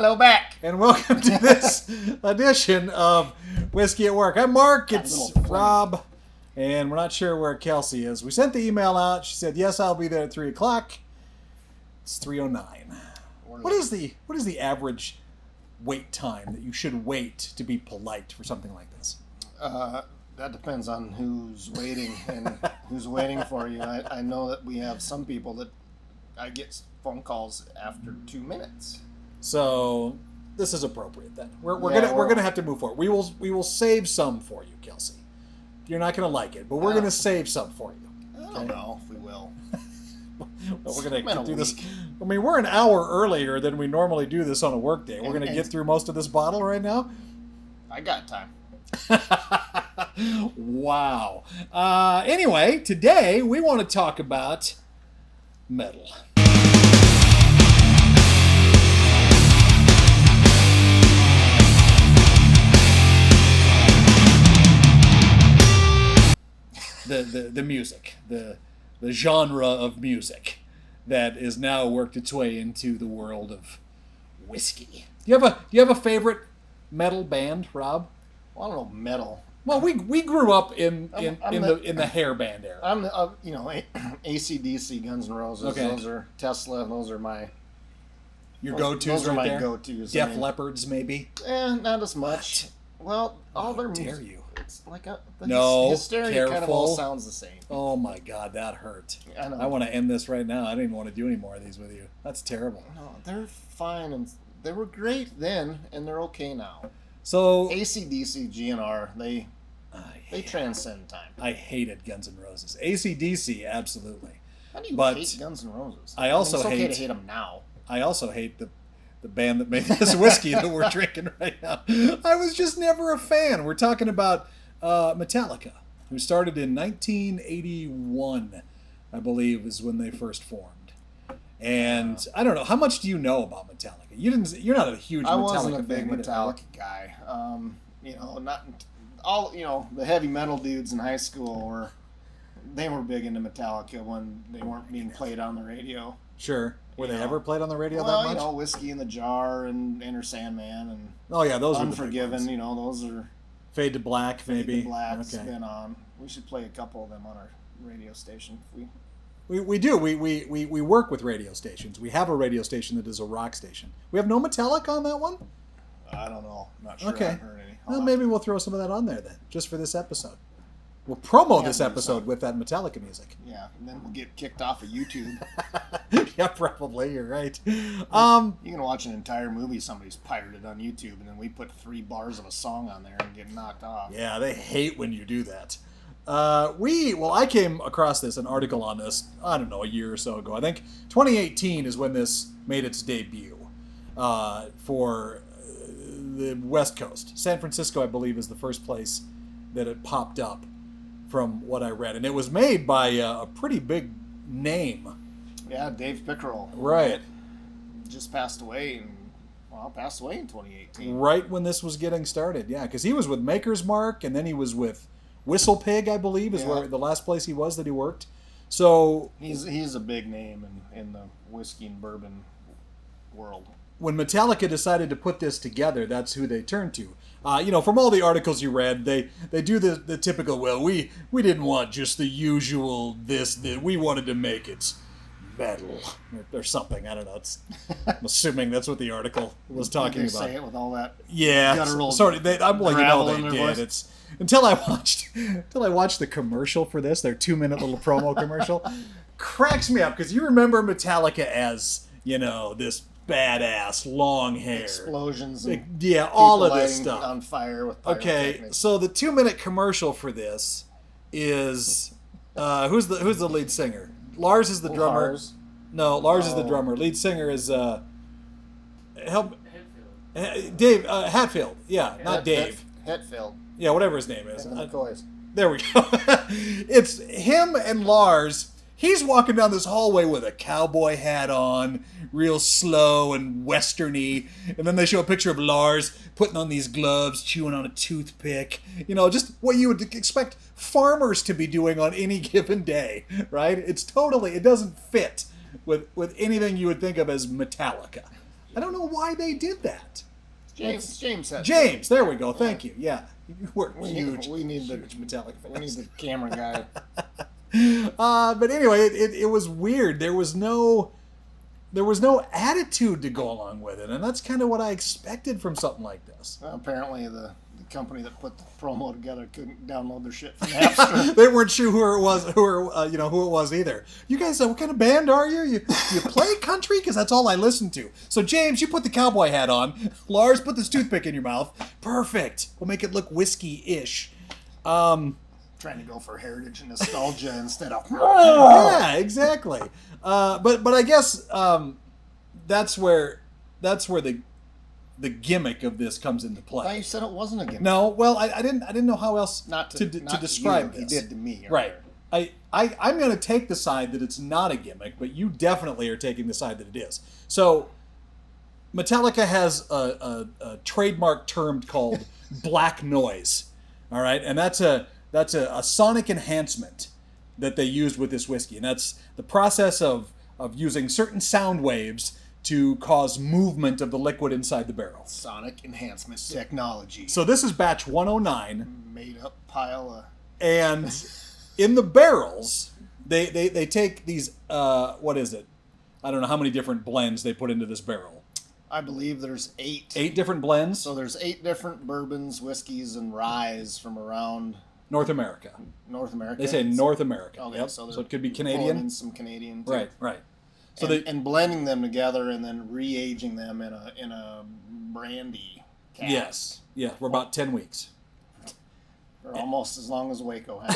Hello back. And welcome to this edition of Whiskey at Work. I'm Mark, it's Rob, and we're not sure where Kelsey is. We sent the email out. She said, yes, I'll be there at 3 o'clock. It's 3:09. What is the average wait time that you should wait to be polite for something like this? That depends on who's waiting and who's waiting for you. I know that we have some people that I get phone calls after 2 minutes. So this is appropriate then. We're gonna have to move forward. We will save some for you, Kelsey. You're not gonna like it, but we're gonna save some for you. I don't know if we will. Well, we're gonna do this. I mean, we're an hour earlier than we normally do this on a work day. We're gonna get through most of this bottle right now. I got time. Wow. Anyway, today we want to talk about metal. The music, the genre of music that is now worked its way into the world of whiskey. Do you have a favorite metal band, Rob? Well, I don't know metal. Well, we grew up in the hair band era. I'm AC/DC, Guns N' Roses. Okay. Those are Tesla. Those are my go-tos. Those right are my there. go-tos. Def Leppard's maybe. Not as much. Well, all their music. Dare you? It's like the hysteria careful. Kind of all sounds the same. Oh my God, that hurt. I know. I want to end this right now. I don't even want to do any more of these with you. That's terrible. No, they're fine, and they were great then, and they're okay now. So AC/DC, GNR, they transcend time. I hated Guns N' Roses. AC/DC, absolutely. How do you hate Guns N' Roses? I also it's okay hate to hate them now. I also hate the band that made this whiskey that we're drinking right now. I was just never a fan. We're talking about Metallica, who started in 1981, I believe, is when they first formed. And I don't know, how much do you know about Metallica? You're not a huge Metallica fan. I wasn't a big Metallica guy. Not all. The heavy metal dudes in high school were big into Metallica when they weren't being played on the radio. Sure. Were they ever played on the radio that much? Whiskey in the Jar and Enter Sandman and those Unforgiven. Those are Fade to Black, maybe. Fade to Black's been on. We should play a couple of them on our radio station. We do. We work with radio stations. We have a radio station that is a rock station. We have no Metallica on that one? I don't know. Not sure. Okay. I haven't heard any. Well, maybe we'll throw some of that on there then, just for this episode. We'll promo this episode with that Metallica music. Yeah, and then we'll get kicked off of YouTube. Yeah, probably. You're right. You can watch an entire movie somebody's pirated on YouTube, and then we put 3 bars of a song on there and get knocked off. Yeah, they hate when you do that. I came across an article on this, I don't know, a year or so ago. I think 2018 is when this made its debut for the West Coast. San Francisco, I believe, is the first place that it popped up from what I read. And it was made by a pretty big name. Yeah, Dave Pickerel. Right. Just passed away in 2018. Right when this was getting started, yeah. Because he was with Maker's Mark, and then he was with Whistle Pig, I believe, is where the last place he was that he worked. So he's a big name in the whiskey and bourbon world. When Metallica decided to put this together, that's who they turned to. From all the articles you read, they do the typical, well, we didn't want just the usual that we wanted to make it metal or something. I don't know. I'm assuming that's what the article was talking about. Say it with all that. Yeah. Sorry, I'm like, they did. It's until I watched the commercial for this, their 2-minute little promo commercial, cracks me up because you remember Metallica as this badass long hair, explosions, all of this stuff on fire with pyrotechnics. Okay, so the 2-minute commercial for this is who's the lead singer? Lars is the drummer. Lars. No, Lars is the drummer. Lead singer is Dave Hatfield. Yeah, not Dave. Hatfield. Yeah, whatever his name is. McCoy's. There we go. It's him and Lars. He's walking down this hallway with a cowboy hat on, real slow and westerny. And then they show a picture of Lars putting on these gloves, chewing on a toothpick. Just what you would expect farmers to be doing on any given day, right? It doesn't fit with anything you would think of as Metallica. I don't know why they did that. James said. James, there we go. Thank you. Yeah, we're huge. We need the Metallica fans. We need the camera guy. But anyway, it was weird. There was no attitude to go along with it, and that's kind of what I expected from something like this. Well, apparently, the company that put the promo together couldn't download their shit from Napster. They weren't sure who it was either. You guys, what kind of band are you? You play country? Because that's all I listen to. So James, you put the cowboy hat on. Lars, put this toothpick in your mouth. Perfect. We'll make it look whiskey-ish. Trying to go for heritage and nostalgia instead of. Yeah, exactly. But I guess that's where the gimmick of this comes into play. I thought you said it wasn't a gimmick. No, well, I didn't know how else not to describe this. You did to me. Right. I'm going to take the side that it's not a gimmick, but you definitely are taking the side that it is. So Metallica has a trademark term called black noise. All right, and that's a sonic enhancement that they used with this whiskey, and that's the process of using certain sound waves to cause movement of the liquid inside the barrel. Sonic enhancement technology. So this is batch 109. Made up pile of... And in the barrels, they take these, what is it? I don't know how many different blends they put into this barrel. I believe there's 8. 8 different blends? So there's 8 different bourbons, whiskeys, and ryes from around... North America. North America? They say North America. Okay, yep. so it could be Canadian. In some Canadian too. Right. So and blending them together and then re-aging them in a brandy cask. Yes, we're about 10 weeks. Or almost as long as Waco had.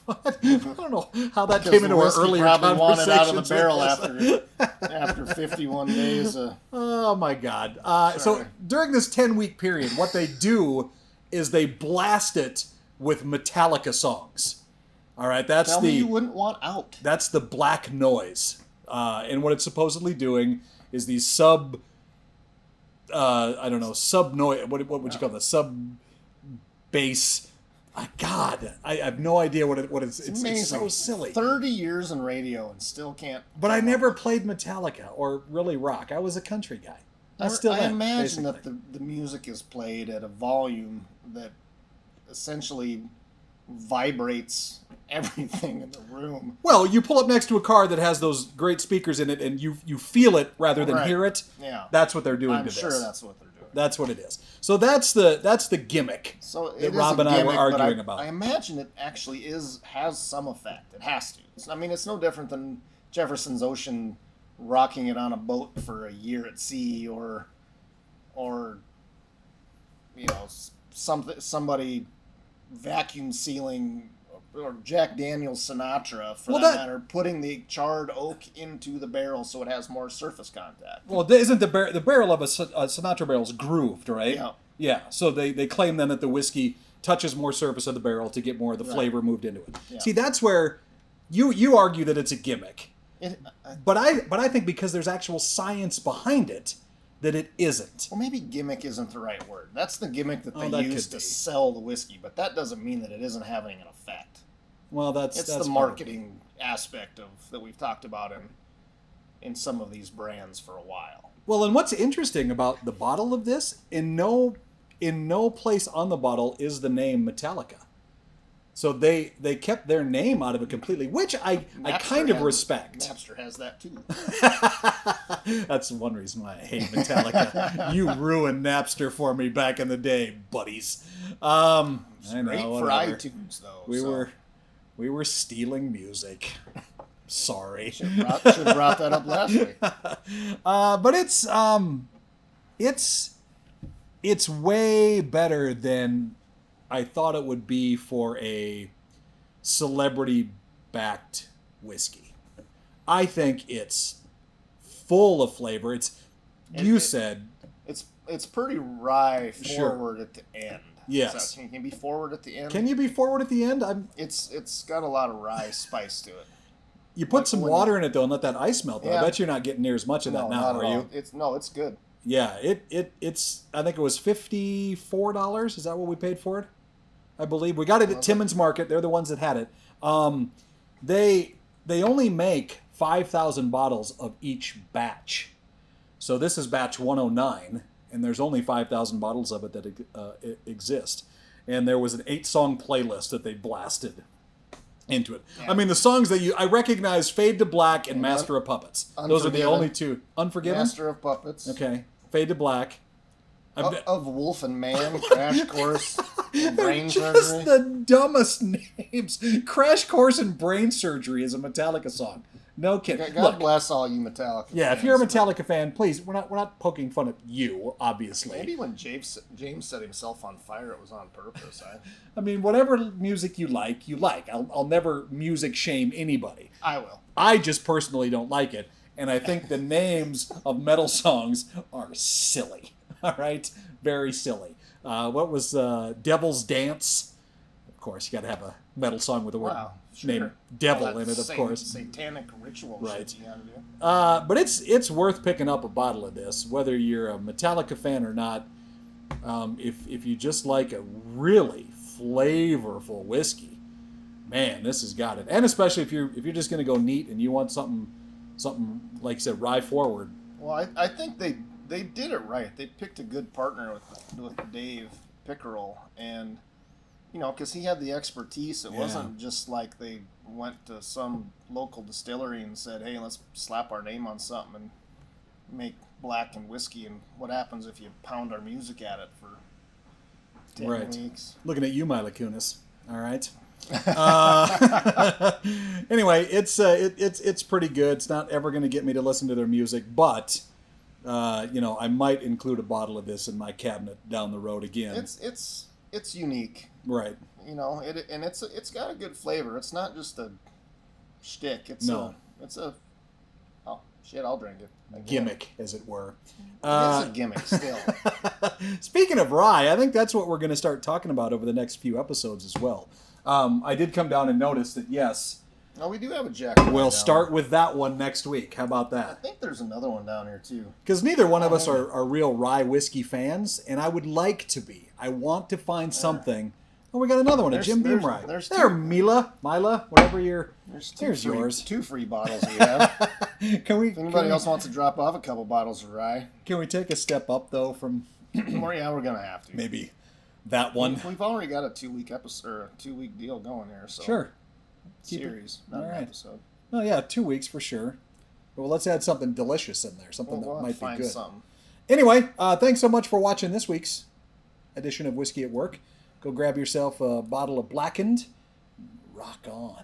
I don't know how that came into our earlier probably wanted out of the conversations barrel after 51 days. Oh my God! So during this 10-week period, what they do is they blast it with Metallica songs. All right, Tell me you wouldn't want out. That's the black noise. And what it's supposedly doing is these sub noise. What would you call that? Sub bass. God, I have no idea what it's. It's so silly. 30 years in radio and still can't. But I never played Metallica or really rock. I was a country guy. I imagine that the music is played at a volume that essentially vibrates everything in the room. Well, you pull up next to a car that has those great speakers in it, and you feel it rather than hear it. Yeah, that's what they're doing. I'm sure that's what they're doing. That's what it is. So that's the gimmick that Rob and I were arguing about. I imagine it actually has some effect. It has to. It's no different than Jefferson's Ocean rocking it on a boat for a year at sea, or somebody vacuum sealing, or Jack Daniel's Sinatra, for that matter, putting the charred oak into the barrel so it has more surface contact. Well, isn't the barrel of a Sinatra barrel is grooved, right? Yeah. Yeah. So they claim then that the whiskey touches more surface of the barrel to get more of the flavor moved into it. Yeah. See, that's where you argue that it's a gimmick. But I think because there's actual science behind it, that it isn't. Well, maybe gimmick isn't the right word. That's the gimmick that they use to sell the whiskey, but that doesn't mean that it isn't having an effect. Well, that's the marketing aspect that we've talked about in some of these brands for a while. Well, and what's interesting about the bottle of this, in no place on the bottle is the name Metallica. So they kept their name out of it completely, which I kind of respect. Napster has that too. That's one reason why I hate Metallica. You ruined Napster for me back in the day, buddies. Great for iTunes though. We were stealing music. Sorry. Should have brought that up last week. But it's way better than I thought it would be for a celebrity-backed whiskey. I think it's full of flavor. It's pretty rye forward at the end. Yes. So can you be forward at the end? Can you be forward at the end? It's got a lot of rye spice to it. You put some water in it though, and let that ice melt. Yeah. I bet you're not getting near as much of that now, are you? It's good. Yeah, it's. I think it was $54. Is that what we paid for it? I believe we got it at Timmins Market. They're the ones that had it. They only make 5,000 bottles of each batch, So this is batch 109, and there's only 5,000 bottles of it that exist. And there was an 8-song playlist that they blasted into it. Yeah. I mean, the songs that I recognize, Fade to Black and Master of Puppets. Those are the only two. Unforgiven? Master of Puppets. Okay. Fade to Black. Of Wolf and Man, Crash Course, and Brain Just Surgery. the dumbest names. Crash Course and Brain Surgery is a Metallica song. No kidding. God bless all you Metallica yeah, fans. if you're a Metallica fan, please, we're not poking fun at you, obviously. Maybe when James set himself on fire, it was on purpose. I mean, whatever music you like, you like. I'll never music shame anybody. I will. I just personally don't like it, and I think the names of metal songs are silly. All right? Very silly. What was Devil's Dance? Of course, you got to have a metal song with the word name devil in it, of course. Satanic ritual right. shit you got to do. But it's worth picking up a bottle of this, whether you're a Metallica fan or not. If you just like a really flavorful whiskey, man, this has got it. And especially if you're just going to go neat and you want something like I said, rye forward. Well, I think they did it right. They picked a good partner with Dave Pickerel, and because he had the expertise. It wasn't just like they went to some local distillery and said, "Hey, let's slap our name on something and make blackened whiskey." And what happens if you pound our music at it for 10 weeks? Looking at you, Mila Kunis. All right. Anyway, it's pretty good. It's not ever going to get me to listen to their music, but I might include a bottle of this in my cabinet down the road again. It's unique, right? It's got a good flavor. It's not just a shtick. I'll drink it. Again. Gimmick, as it were. It's a gimmick still. Speaking of rye, I think that's what we're going to start talking about over the next few episodes as well. I did come down and notice that, yes. Oh, we do have a Jack. We'll start with that one next week. How about that? I think there's another one down here, too. Because neither one of us are real rye whiskey fans, and I would like to be. I want to find something. Oh, we got another one, a Jim Beam rye. Mila, whatever there's yours. 2 free bottles we have. If anybody else wants to drop off a couple bottles of rye. Can we take a step up, though, from... Well, yeah, we're going to have to. Maybe that one. We've already got a 2-week episode, or a 2-week deal going here, so... Sure. Series, not an episode. Oh, yeah, 2 weeks for sure. Well, let's add something delicious in there, something that might be good. Something. Anyway, thanks so much for watching this week's edition of Whiskey at Work. Go grab yourself a bottle of Blackened. Rock on.